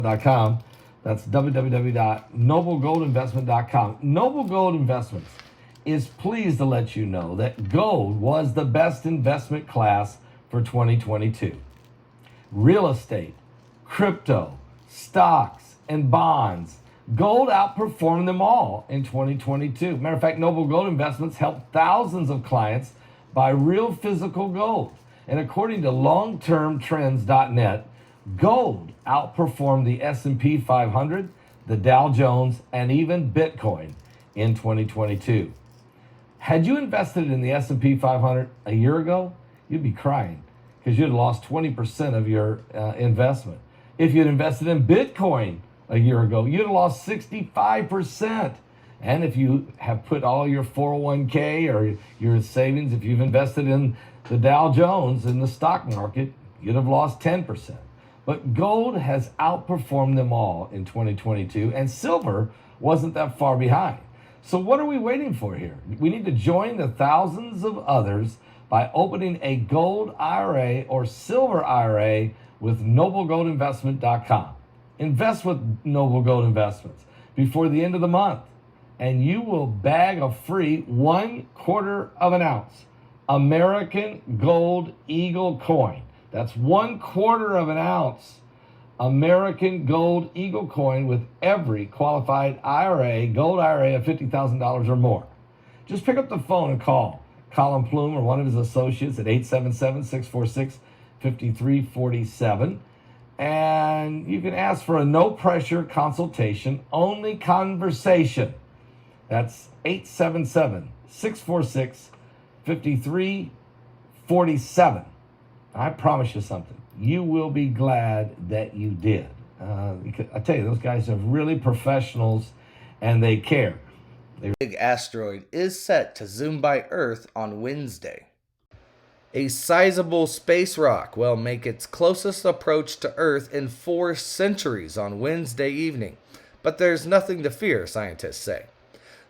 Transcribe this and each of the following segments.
www.noblegoldinvestment.com. That's www.noblegoldinvestment.com. Noble Gold Investments is pleased to let you know that gold was the best investment class for 2022. Real estate, crypto, stocks, and bonds. Gold outperformed them all in 2022. Matter of fact, Noble Gold Investments helped thousands of clients buy real physical gold. And according to longtermtrends.net, gold outperformed the S&P 500, the Dow Jones, and even Bitcoin in 2022. Had you invested in the S&P 500 a year ago, you'd be crying because you'd have lost 20% of your investment. If you'd invested in Bitcoin a year ago, you'd have lost 65%. And if you have put all your 401k or your savings, if you've invested in the Dow Jones in the stock market, you'd have lost 10%. But gold has outperformed them all in 2022, and silver wasn't that far behind. So what are we waiting for here? We need to join the thousands of others by opening a gold IRA or silver IRA with noblegoldinvestment.com. Invest with Noble Gold Investments before the end of the month, and you will bag a free 1/4 of an ounce American Gold Eagle coin. That's 1/4 of an ounce American Gold Eagle coin with every qualified IRA, gold IRA of $50,000 or more. Just pick up the phone and call Colin Plume or one of his associates at 877-646-5347. And you can ask for a no-pressure consultation, only conversation. That's 877-646-5347. I promise you something. You will be glad that you did. I tell you, those guys are really professionals and they care. Big asteroid is set to zoom by Earth on Wednesday. A sizable space rock will make its closest approach to Earth in 4 centuries on Wednesday evening, but there's nothing to fear, scientists say.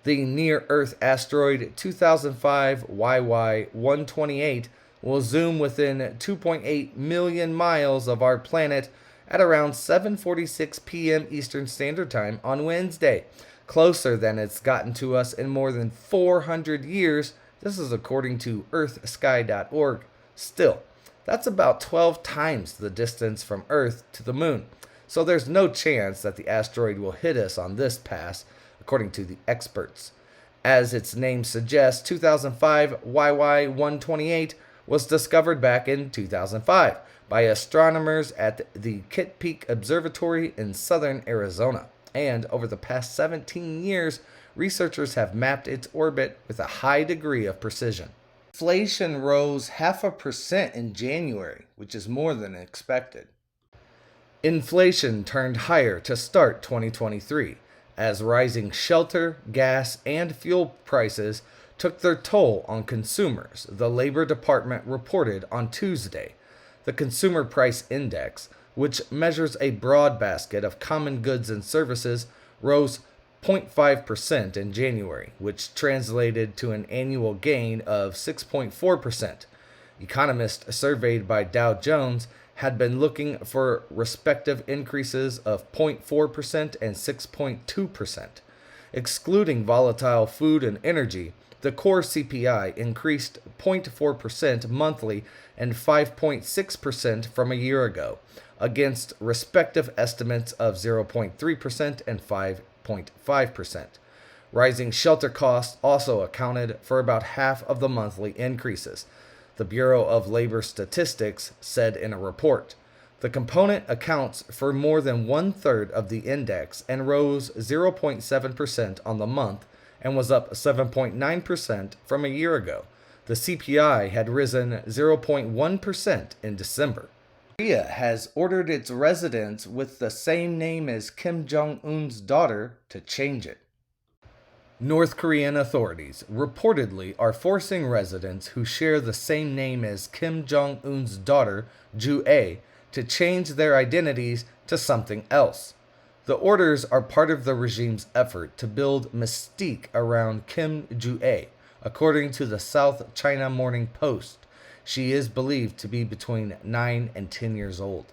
The near-Earth asteroid 2005 YY128 will zoom within 2.8 million miles of our planet at around 7:46 p.m. Eastern Standard Time on Wednesday, closer than it's gotten to us in more than 400 years. This is according to earthsky.org. Still, that's about 12 times the distance from Earth to the moon, so there's no chance that the asteroid will hit us on this pass, according to the experts. As its name suggests, 2005 YY128 was discovered back in 2005 by astronomers at the Kitt Peak Observatory in southern Arizona. And over the past 17 years, researchers have mapped its orbit with a high degree of precision. Inflation rose 0.5% in January, which is more than expected. Inflation turned higher to start 2023, as rising shelter, gas, and fuel prices took their toll on consumers, the Labor Department reported on Tuesday. The Consumer Price Index, which measures a broad basket of common goods and services, rose 0.5% in January, which translated to an annual gain of 6.4%. Economists surveyed by Dow Jones had been looking for respective increases of 0.4% and 6.2%. Excluding volatile food and energy, the core CPI increased 0.4% monthly and 5.6% from a year ago, against respective estimates of 0.3% and 5.5%. Rising shelter costs also accounted for about half of the monthly increases, the Bureau of Labor Statistics said in a report. The component accounts for more than 1/3 of the index and rose 0.7% on the month and was up 7.9% from a year ago. The CPI had risen 0.1% in December. Korea has ordered its residents with the same name as Kim Jong-un's daughter to change it. North Korean authorities reportedly are forcing residents who share the same name as Kim Jong-un's daughter, Ju-ae, to change their identities to something else. The orders are part of the regime's effort to build mystique around Kim Ju-ae, according to the South China Morning Post. She is believed to be between 9 and 10 years old.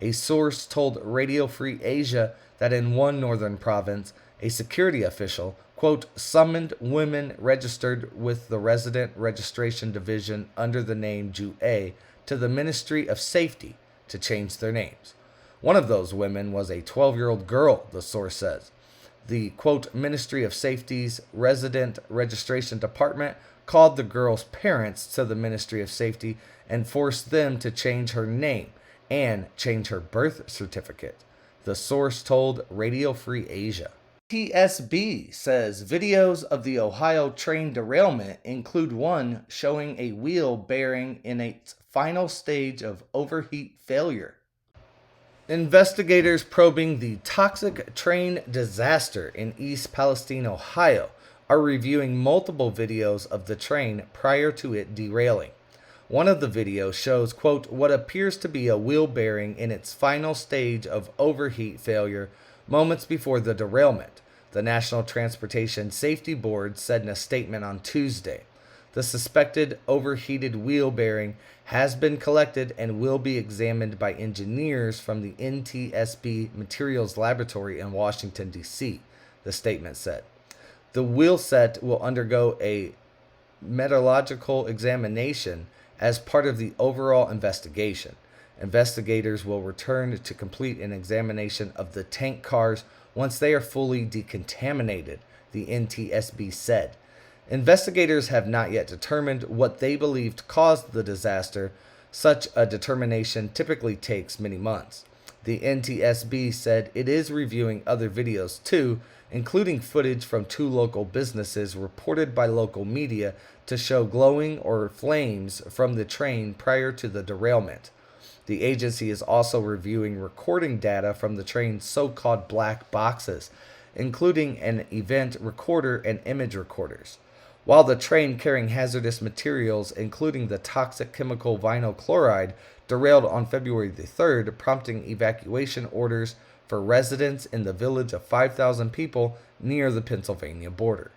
A source told Radio Free Asia that in one northern province, a security official, quote, summoned women registered with the Resident Registration Division under the name Ju-A to the Ministry of Safety to change their names. One of those women was a 12-year-old girl, the source says. The, quote, Ministry of Safety's Resident Registration Department called the girl's parents to the Ministry of Safety and forced them to change her name and change her birth certificate, the source told Radio Free Asia. TSB says videos of the Ohio train derailment include one showing a wheel bearing in its final stage of overheat failure. Investigators probing the toxic train disaster in East Palestine, Ohio, are reviewing multiple videos of the train prior to it derailing. One of the videos shows, quote, what appears to be a wheel bearing in its final stage of overheat failure moments before the derailment, the National Transportation Safety Board said in a statement on Tuesday. The suspected overheated wheel bearing has been collected and will be examined by engineers from the NTSB Materials Laboratory in Washington, D.C., the statement said. The wheel set will undergo a metallurgical examination as part of the overall investigation. Investigators will return to complete an examination of the tank cars once they are fully decontaminated, the NTSB said. Investigators have not yet determined what they believed caused the disaster. Such a determination typically takes many months. The NTSB said it is reviewing other videos too, including footage from two local businesses reported by local media to show glowing or flames from the train prior to the derailment. The agency is also reviewing recording data from the train's so-called black boxes, including an event recorder and image recorders. While the train carrying hazardous materials, including the toxic chemical vinyl chloride, derailed on February the 3rd, prompting evacuation orders for residents in the village of 5,000 people near the Pennsylvania border.